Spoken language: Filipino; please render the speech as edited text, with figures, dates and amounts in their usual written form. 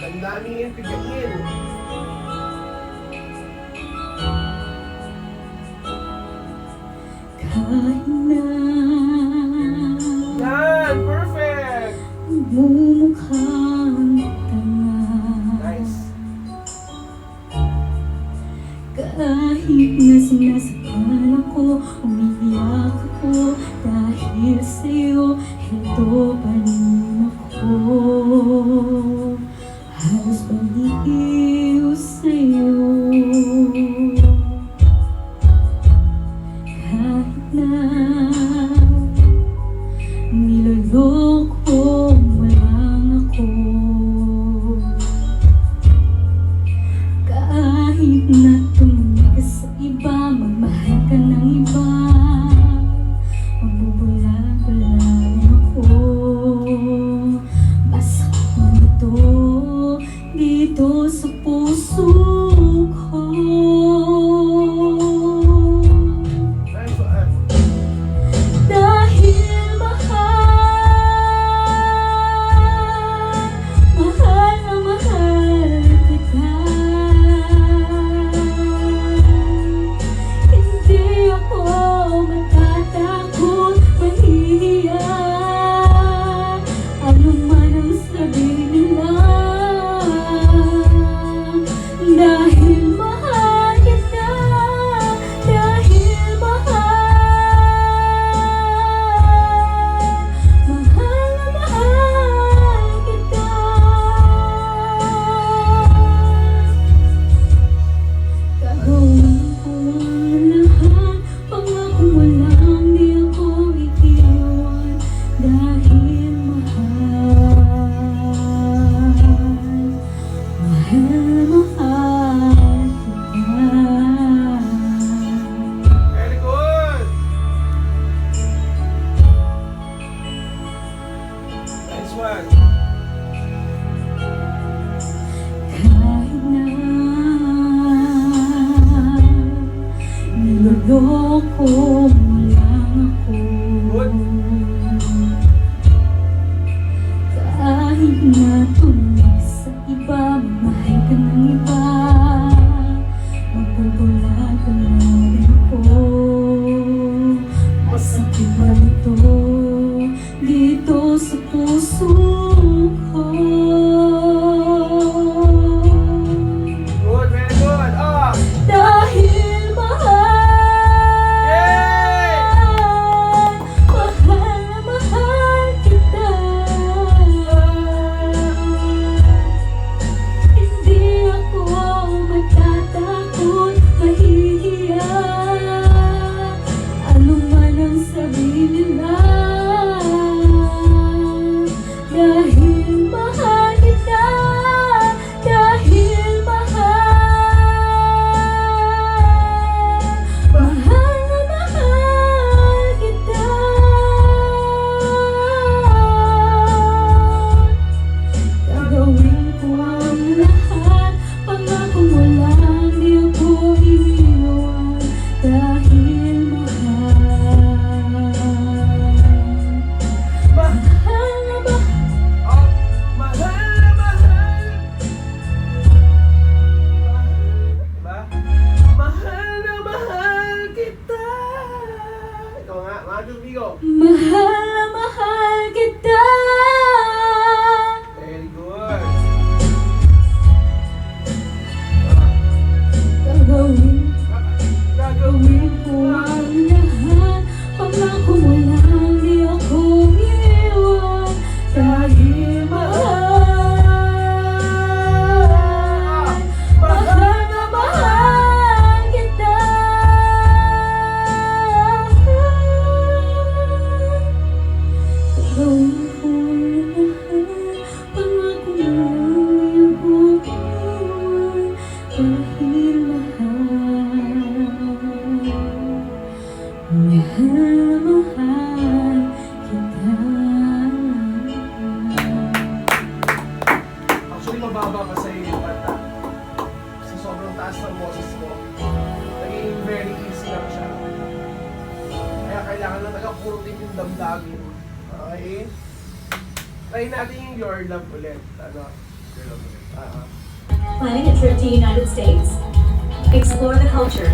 Ang daming pigyakin. Kahit na Yan! Perfect! bumukhang tanga, Nice. kahit na sinasaktan ako, umiiyak ako dahil sa'yo, heto pa rin ako. Halos baliw sa'yo. Kahit na niloloko mo lang ako, kahit na tumingin ka sa iba, magmahal ka ng iba, magbubulag-bulag ako. Masakit na dito sa puso ko. Nice one. Dahil mahal na mahal kita, hindi ako matatakot, mahihiya, ano man ang sabihin nila. Dahil mahal kita, dahil mahal na mahal kita. Gagawin ko ang lahat, pangako mo lang di ako iiwan. Dahil mahal kita. Very good! Nice one. Kahit na niloloko mo lang ako, kahit na tumingin sa iba, mamahal ka ng iba, magbubulag-bulag ako. Masakit ba ito dito sa puso ko? Good, very good. Ah! Dahil Yay! mahal na mahal kita, hindi ako matatakot, mahihiya, ano man ang sabihin nila. Dahil mahal kita, dahil mahal na mahal kita. Gagawin ko ang lahat, pangako mo lang di ako iiwan. Dahil mahal na mahal. Oh, mahal na mahal. Diba? Mahal na mahal kita. Ikaw nga, mga Domingo. Mahal na mahal kita. Very good. Ah, Gagawin ko ang lahat, pangako mo lang di ako iiwan. Dahil mahal na mahal kita. Gagawin ko ang lahat, pangako mo lang di ako iiwan. Dahil mahal kita. Actually, mababa pa sa'yo yung kanta. Sa sobrang taas ng boses mo, naging very easy lang siya. Kaya kailangan lang nagkapurutin yung damdamin. Okay? Try natin yung Your Love ulit. Ano? Ah, Planning a trip to United States? Explore the culture,